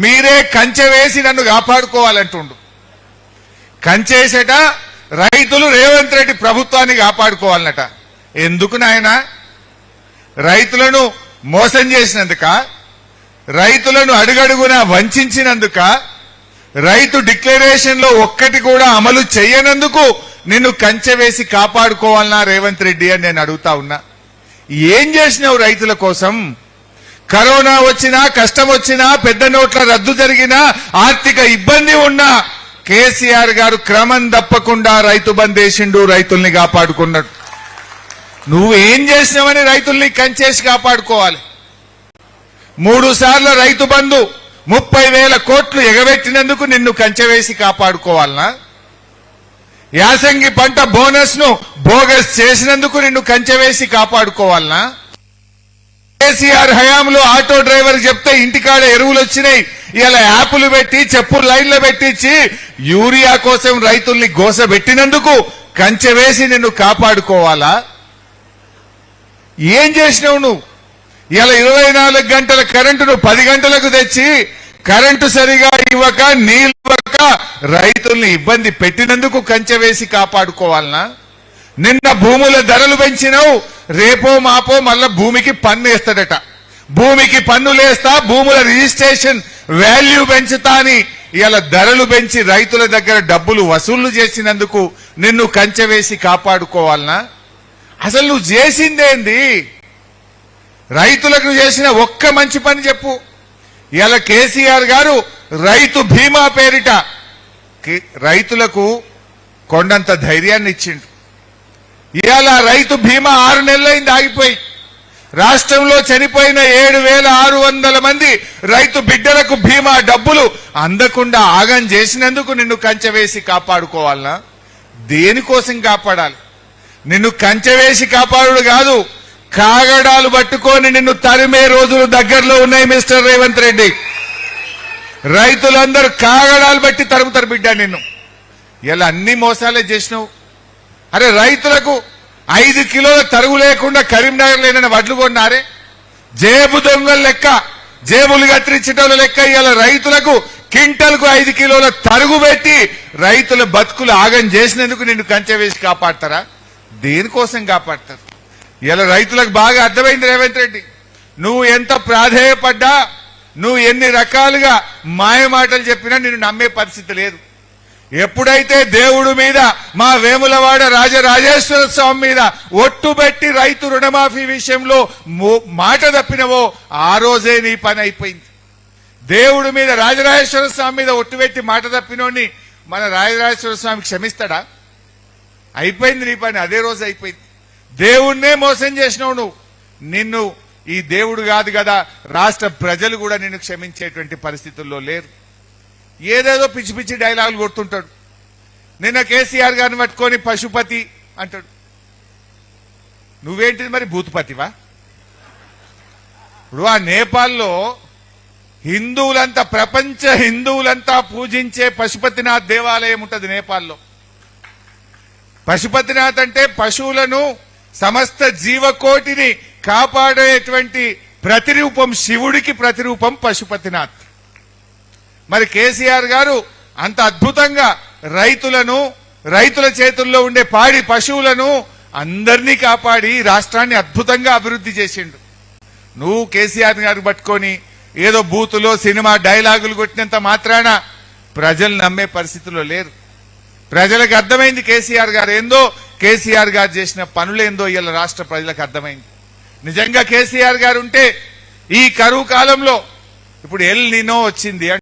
మీరే కంచె వేసి నన్ను కాపాడుకోవాలంటుండు. కంచేసట రైతులు రేవంత్ రెడ్డి ప్రభుత్వాన్ని కాపాడుకోవాలన్నట. ఎందుకు నాయన? రైతులను మోసం చేసినందుక, రైతులను అడుగడుగునా వంచినందుక, రైతు డిక్లరేషన్ లో ఒక్కటి కూడా అమలు చేయనందుకు నిన్ను కంచె వేసి కాపాడుకోవాలన్నా రేవంత్ రెడ్డి అని నేను అడుగుతా ఉన్నా. ఏం చేసినావు రైతుల కోసం? కరోనా వచ్చినా, కష్టం వచ్చినా, పెద్ద నోట్ల రద్దు జరిగినా, ఆర్థిక ఇబ్బంది ఉన్నా కేసీఆర్ గారు క్రమం తప్పకుండా రైతు బంద్ వేసిండు, రైతుల్ని కాపాడుకున్నాడు. నువ్వేం చేసినావని రైతుల్ని కంచేసి కాపాడుకోవాలి? 3 సార్లు రైతు బంధు 30,000 కోట్లు ఎగబెట్టినందుకు నిన్ను కంచె వేసి కాపాడుకోవాలనా? యాసంగి పంట బోనస్ ను బోగస్ చేసినందుకు నిన్ను కంచె వేసి కాపాడుకోవాలనా? కేసీఆర్ హయాంలో ఆటో డ్రైవర్ చెప్తే ఇంటికాడ ఎరువులు వచ్చినాయి, ఇలా యాప్లు పెట్టి చెప్పులు లైన్లో పెట్టించి యూరియా కోసం రైతుల్ని గోసబెట్టినందుకు కంచె వేసి నిన్ను కాపాడుకోవాలా? ఏం చేసినావు నువ్వు? ఇలా 24 గంటల కరెంటును 10 గంటలకు తెచ్చి కరెంటు సరిగా ఇవ్వక, నీళ్ళు ఇవ్వక రైతుల్ని ఇబ్బంది పెట్టినందుకు కంచె వేసి కాపాడుకోవాలనా? నిన్న భూముల ధరలు పెంచినావు, రేపో మాపో మళ్ళా భూమికి పన్ను వేస్తాడట. భూమికి పన్నులేస్తా, భూముల రిజిస్ట్రేషన్ వాల్యూ పెంచుతా అని ఇలా ధరలు పెంచి రైతుల దగ్గర డబ్బులు వసూళ్లు చేసినందుకు నిన్ను కంచె వేసి కాపాడుకోవాలనా? అసలు నువ్వు చేసిందేంది? రైతులకు చేసిన ఒక్క మంచి పని చెప్పు. ఇలా కేసీఆర్ గారు రైతు బీమా పేరిట రైతులకు కొండంత ధైర్యాన్ని ఇచ్చిండు. ఇవాళ రైతు బీమా 6 నెలలైంది ఆగిపోయి. రాష్ట్రంలో చనిపోయిన 7,600 మంది రైతు బిడ్డలకు బీమా డబ్బులు అందకుండా ఆగం చేసినందుకు నిన్ను కంచె వేసి కాపాడుకోవాలనా? దేనికోసం కాపాడాలి? నిన్ను కంచె వేసి కాపాడు కాదు, కాగడాలు పట్టుకొని నిన్ను తరిమే రోజులు దగ్గరలో ఉన్నాయి మిస్టర్ రేవంత్ రెడ్డి. రైతులందరూ కాగడాలు బట్టి తరుముతారు బిడ్డ నిన్ను. ఇలా అన్ని మోసాలే చేసినావు. అరే రైతులకు 5 కిలోల తరుగు లేకుండా కరీంనగర్ లేనని వడ్లు కొన్నారే, జేబు దొంగల లెక్క, జేబులు కత్తిరించటం లెక్క ఇలా రైతులకు క్వింటల్కు 5 కిలోల తరుగు పెట్టి రైతుల బతుకులు ఆగం చేసినందుకు నిన్ను కంచె వేసి కాపాడతారా? దేనికోసం కాపాడతారు? ఇలా రైతులకు బాగా అర్థమైంది రేవంత్ రెడ్డి. నువ్వు ఎంత ప్రాధేయపడ్డా, నువ్వు ఎన్ని రకాలుగా మాయ మాటలు చెప్పినా నిన్ను నమ్మే పరిస్థితి లేదు. ఎప్పుడైతే దేవుడు మీద, మా వేములవాడ రాజరాజేశ్వర స్వామి మీద ఒట్టుబెట్టి రైతు రుణమాఫీ విషయంలో మాట తప్పినవో ఆ రోజే నీ పని అయిపోయింది. దేవుడి మీద, రాజరాజేశ్వర స్వామి మీద ఒట్టుబెట్టి మాట తప్పినోని మన రాజరాజేశ్వర స్వామి క్షమిస్తాడా? అయిపోయింది నీ పని, అదే రోజు అయిపోయింది. దేవుణ్ణే మోసం చేసినావు నువ్వు. నిన్ను ఈ దేవుడు కాదు కదా, రాష్ట్ర ప్రజలు కూడా నిన్ను క్షమించేటువంటి పరిస్థితుల్లో లేరు. ఏదేదో పిచ్చి పిచ్చి డైలాగులు కొడుతుంటాడు. నిన్న కేసీఆర్ గారిని పట్టుకొని పశుపతి అంటాడు. నువ్వేంటిది మరి, భూతపతివా? ఇప్పుడు ఆ నేపాల్లో హిందువులంతా, ప్రపంచ హిందువులంతా పూజించే పశుపతినాథ్ దేవాలయం ఉంటుంది నేపాల్లో. పశుపతినాథ్ అంటే పశువులను, సమస్త జీవకోటిని కాపాడేటువంటి ప్రతిరూపం, శివుడికి ప్రతిరూపం పశుపతినాథ్. మరి కేసీఆర్ గారు అంత అద్భుతంగా రైతులను, రైతుల చేతుల్లో ఉండే పాడి పశువులను అందరినీ కాపాడి రాష్ట్రాన్ని అద్భుతంగా అభివృద్ధి చేసిండు. నువ్వు కేసీఆర్ గారు పట్టుకొని ఏదో బూతులో సినిమా డైలాగులు కొట్టినంత మాత్రాన ప్రజలు నమ్మే పరిస్థితిలో లేరు. ప్రజలకు అర్థమైంది కేసీఆర్ గారు ఏందో, కేసీఆర్ గారు చేసిన పనులేందో ఇలా రాష్ట్ర ప్రజలకు అర్థమైంది. నిజంగా కేసీఆర్ గారు ఉంటే ఈ కరువు కాలంలో, ఇప్పుడు ఎల్ నినో వచ్చింది